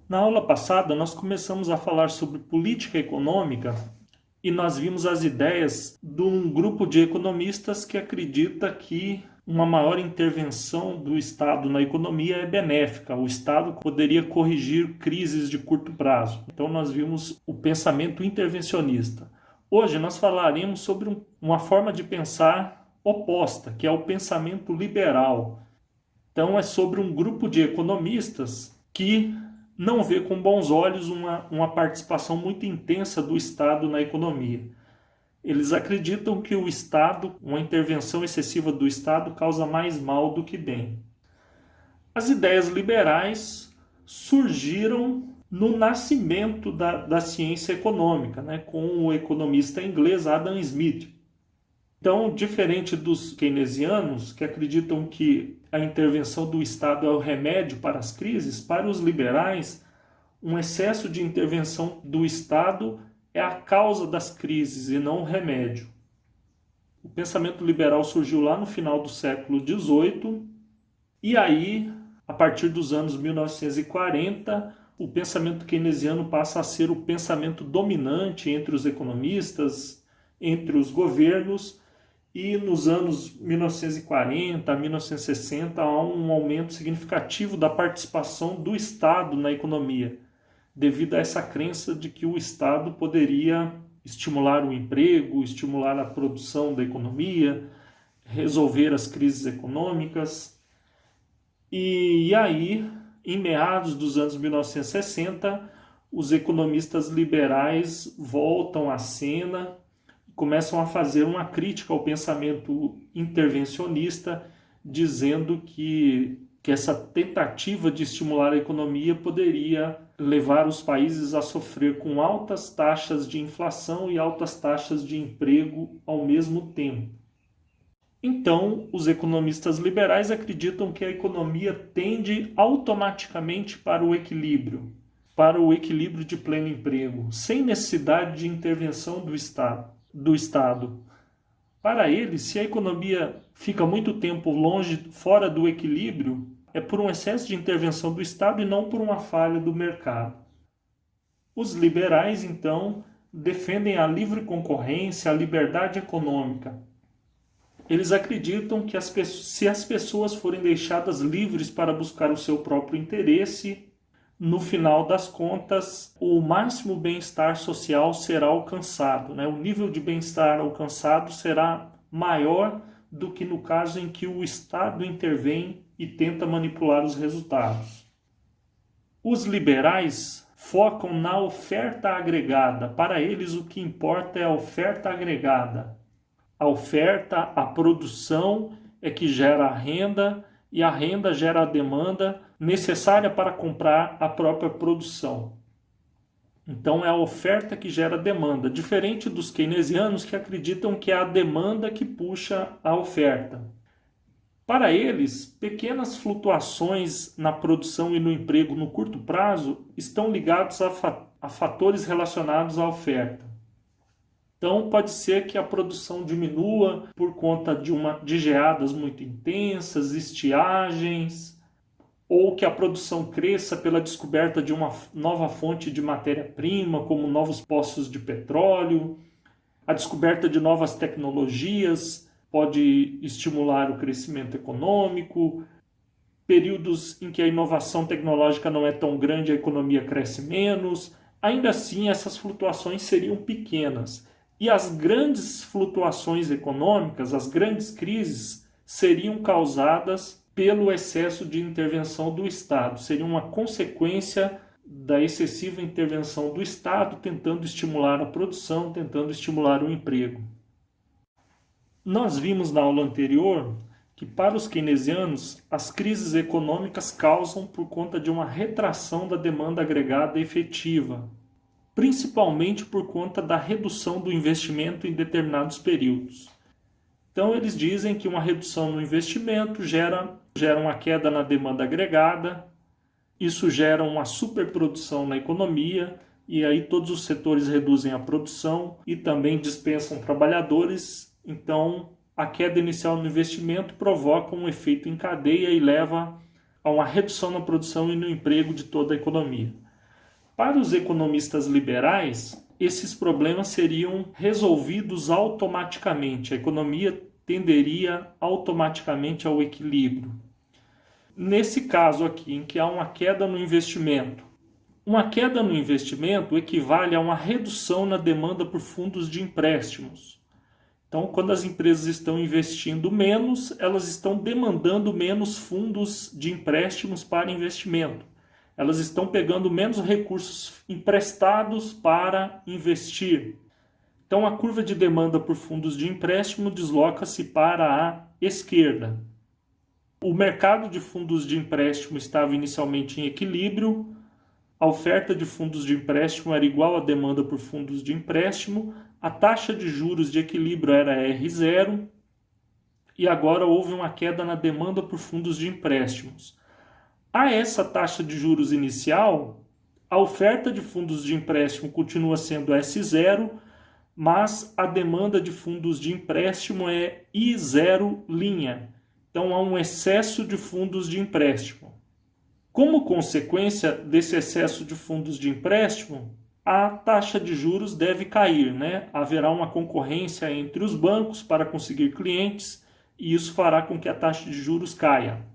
Na aula passada, nós começamos a falar sobre política econômica e nós vimos as ideias de um grupo de economistas que acredita que uma maior intervenção do Estado na economia é benéfica. O Estado poderia corrigir crises de curto prazo. Então, nós vimos o pensamento intervencionista. Hoje, nós falaremos sobre uma forma de pensar oposta, que é o pensamento liberal. Então, é sobre um grupo de economistas que não vê com bons olhos uma participação muito intensa do Estado na economia. Eles acreditam que o Estado, uma intervenção excessiva do Estado, causa mais mal do que bem. As ideias liberais surgiram no nascimento da ciência econômica, com o economista inglês Adam Smith. Então, diferente dos keynesianos, que acreditam que a intervenção do Estado é o remédio para as crises, para os liberais, um excesso de intervenção do Estado é a causa das crises e não o remédio. O pensamento liberal surgiu lá no final do século XVIII e aí, a partir dos anos 1940, o pensamento keynesiano passa a ser o pensamento dominante entre os economistas, entre os governos, e nos anos 1940 a 1960 há um aumento significativo da participação do Estado na economia, devido a essa crença de que o Estado poderia estimular o emprego, estimular a produção da economia, resolver as crises econômicas. E aí, em meados dos anos 1960, os economistas liberais voltam à cena, começam a fazer uma crítica ao pensamento intervencionista, dizendo que essa tentativa de estimular a economia poderia levar os países a sofrer com altas taxas de inflação e altas taxas de emprego ao mesmo tempo. Então, os economistas liberais acreditam que a economia tende automaticamente para o equilíbrio de pleno emprego, sem necessidade de intervenção do Estado. Para eles, se a economia fica muito tempo fora do equilíbrio, é por um excesso de intervenção do Estado e não por uma falha do mercado. Os liberais, então, defendem a livre concorrência, a liberdade econômica. Eles acreditam que se as pessoas forem deixadas livres para buscar o seu próprio interesse, no final das contas, o máximo bem-estar social será alcançado, O nível de bem-estar alcançado será maior do que no caso em que o Estado intervém e tenta manipular os resultados. Os liberais focam na oferta agregada. Para eles, o que importa é a oferta agregada. A oferta, a produção é que gera a renda e a renda gera a demanda necessária para comprar a própria produção. Então é a oferta que gera a demanda, diferente dos keynesianos que acreditam que é a demanda que puxa a oferta. Para eles, pequenas flutuações na produção e no emprego no curto prazo estão ligados a fatores relacionados à oferta. Então pode ser que a produção diminua por conta de geadas muito intensas, estiagens, ou que a produção cresça pela descoberta de uma nova fonte de matéria-prima, como novos poços de petróleo. A descoberta de novas tecnologias pode estimular o crescimento econômico. Períodos em que a inovação tecnológica não é tão grande, a economia cresce menos. Ainda assim, essas flutuações seriam pequenas. E as grandes flutuações econômicas, as grandes crises, seriam causadas pelo excesso de intervenção do Estado. Seria uma consequência da excessiva intervenção do Estado, tentando estimular a produção, tentando estimular o emprego. Nós vimos na aula anterior que, para os keynesianos, as crises econômicas causam por conta de uma retração da demanda agregada efetiva, principalmente por conta da redução do investimento em determinados períodos. Então, eles dizem que uma redução no investimento gera uma queda na demanda agregada, isso gera uma superprodução na economia, e aí todos os setores reduzem a produção e também dispensam trabalhadores. Então, a queda inicial no investimento provoca um efeito em cadeia e leva a uma redução na produção e no emprego de toda a economia. Para os economistas liberais, esses problemas seriam resolvidos automaticamente. A economia tenderia automaticamente ao equilíbrio. Nesse caso aqui, em que há uma queda no investimento, uma queda no investimento equivale a uma redução na demanda por fundos de empréstimos. Então, quando as empresas estão investindo menos, elas estão demandando menos fundos de empréstimos para investimento. Elas estão pegando menos recursos emprestados para investir. Então, a curva de demanda por fundos de empréstimo desloca-se para a esquerda. O mercado de fundos de empréstimo estava inicialmente em equilíbrio, a oferta de fundos de empréstimo era igual à demanda por fundos de empréstimo, a taxa de juros de equilíbrio era R0 e agora houve uma queda na demanda por fundos de empréstimos. A essa taxa de juros inicial, a oferta de fundos de empréstimo continua sendo S0, mas a demanda de fundos de empréstimo é I0'. Então há um excesso de fundos de empréstimo. Como consequência desse excesso de fundos de empréstimo, a taxa de juros deve cair, né? Haverá uma concorrência entre os bancos para conseguir clientes e isso fará com que a taxa de juros caia.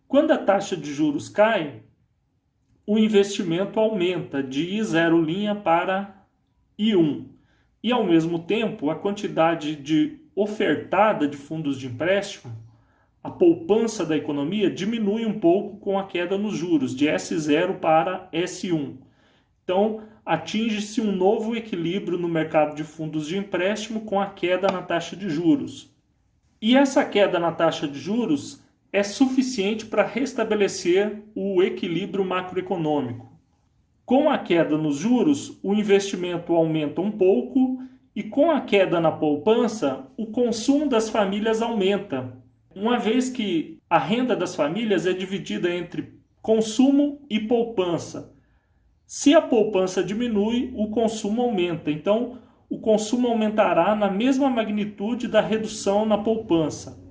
Quando a taxa de juros cai, o investimento aumenta de I0' para I1. E, ao mesmo tempo, a quantidade de ofertada de fundos de empréstimo, a poupança da economia, diminui um pouco com a queda nos juros, de S0 para S1. Então, atinge-se um novo equilíbrio no mercado de fundos de empréstimo com a queda na taxa de juros. E essa queda na taxa de juros é suficiente para restabelecer o equilíbrio macroeconômico. Com a queda nos juros, o investimento aumenta um pouco e com a queda na poupança, o consumo das famílias aumenta, uma vez que a renda das famílias é dividida entre consumo e poupança. Se a poupança diminui, o consumo aumenta. Então, o consumo aumentará na mesma magnitude da redução na poupança.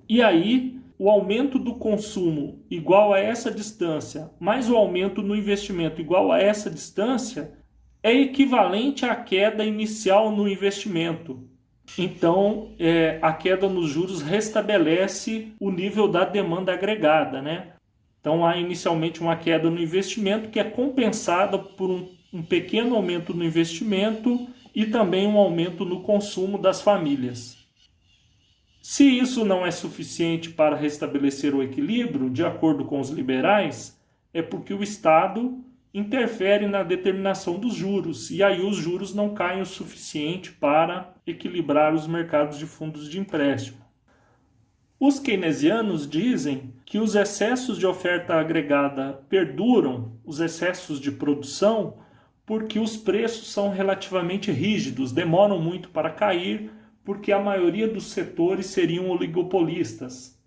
E aí, o aumento do consumo igual a essa distância, mais o aumento no investimento igual a essa distância, é equivalente à queda inicial no investimento. Então, a queda nos juros restabelece o nível da demanda agregada, né? Então, há inicialmente uma queda no investimento que é compensada por um pequeno aumento no investimento e também um aumento no consumo das famílias. Se isso não é suficiente para restabelecer o equilíbrio, de acordo com os liberais, é porque o Estado interfere na determinação dos juros, e aí os juros não caem o suficiente para equilibrar os mercados de fundos de empréstimo. Os keynesianos dizem que os excessos de oferta agregada perduram, os excessos de produção, porque os preços são relativamente rígidos, demoram muito para cair, porque a maioria dos setores seriam oligopolistas.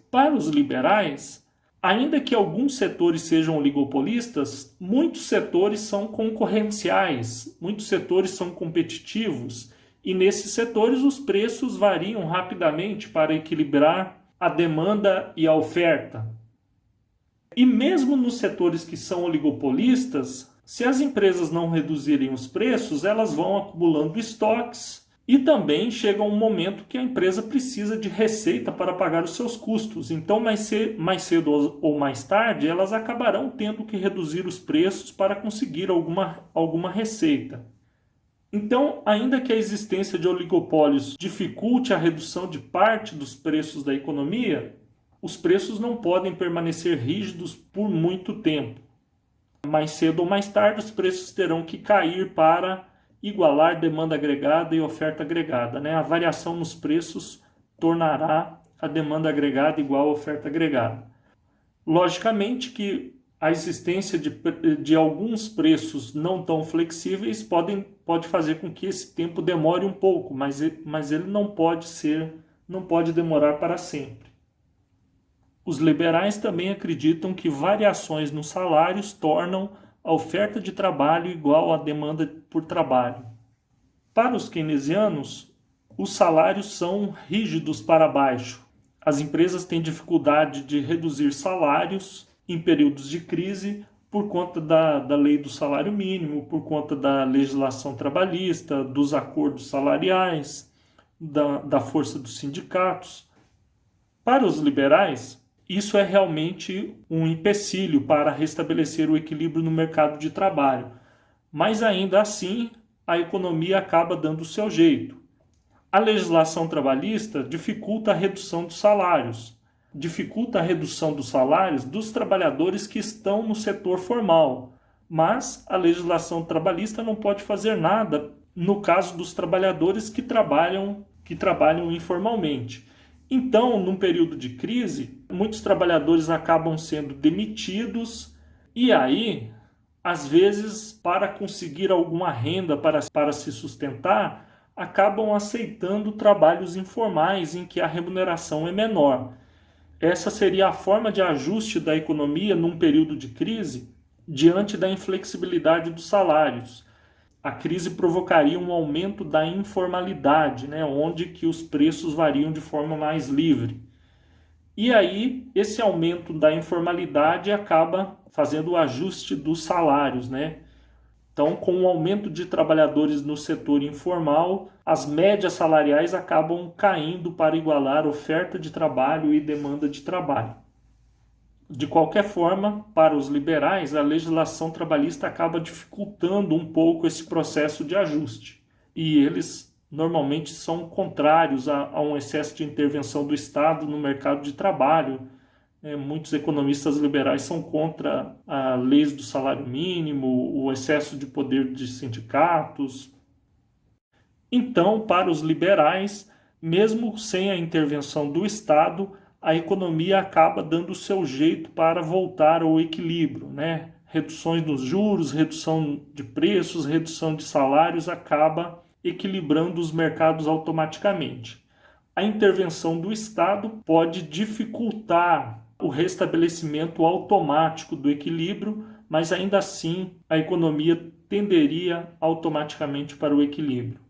Para os liberais, ainda que alguns setores sejam oligopolistas, muitos setores são concorrenciais, muitos setores são competitivos, e nesses setores os preços variam rapidamente para equilibrar a demanda e a oferta. E mesmo nos setores que são oligopolistas, se as empresas não reduzirem os preços, elas vão acumulando estoques e também chega um momento que a empresa precisa de receita para pagar os seus custos. Então, mais cedo ou mais tarde, elas acabarão tendo que reduzir os preços para conseguir alguma receita. Então, ainda que a existência de oligopólios dificulte a redução de parte dos preços da economia, os preços não podem permanecer rígidos por muito tempo. Mais cedo ou mais tarde, os preços terão que cair para igualar demanda agregada e oferta agregada, né? A variação nos preços tornará a demanda agregada igual à oferta agregada. Logicamente que a existência de alguns preços não tão flexíveis pode fazer com que esse tempo demore um pouco, mas ele não pode demorar para sempre. Os liberais também acreditam que variações nos salários tornam a oferta de trabalho igual à demanda por trabalho. Para os keynesianos, os salários são rígidos para baixo. As empresas têm dificuldade de reduzir salários em períodos de crise por conta da lei do salário mínimo, por conta da legislação trabalhista, dos acordos salariais, da força dos sindicatos. Para os liberais, isso é realmente um empecilho para restabelecer o equilíbrio no mercado de trabalho, mas ainda assim a economia acaba dando o seu jeito. A legislação trabalhista dificulta a redução dos salários, dos trabalhadores que estão no setor formal, mas a legislação trabalhista não pode fazer nada no caso dos trabalhadores que trabalham informalmente. Então, num período de crise, muitos trabalhadores acabam sendo demitidos e aí, às vezes, para conseguir alguma renda para se sustentar, acabam aceitando trabalhos informais em que a remuneração é menor. Essa seria a forma de ajuste da economia num período de crise diante da inflexibilidade dos salários. A crise provocaria um aumento da informalidade, onde que os preços variam de forma mais livre. E aí, esse aumento da informalidade acaba fazendo o ajuste dos salários, Então, com o aumento de trabalhadores no setor informal, as médias salariais acabam caindo para igualar oferta de trabalho e demanda de trabalho. De qualquer forma, para os liberais, a legislação trabalhista acaba dificultando um pouco esse processo de ajuste. E eles normalmente são contrários a um excesso de intervenção do Estado no mercado de trabalho. Muitos economistas liberais são contra as leis do salário mínimo, o excesso de poder de sindicatos. Então, para os liberais, mesmo sem a intervenção do Estado, a economia acaba dando o seu jeito para voltar ao equilíbrio, Reduções dos juros, redução de preços, redução de salários acaba equilibrando os mercados automaticamente. A intervenção do Estado pode dificultar o restabelecimento automático do equilíbrio, mas ainda assim a economia tenderia automaticamente para o equilíbrio.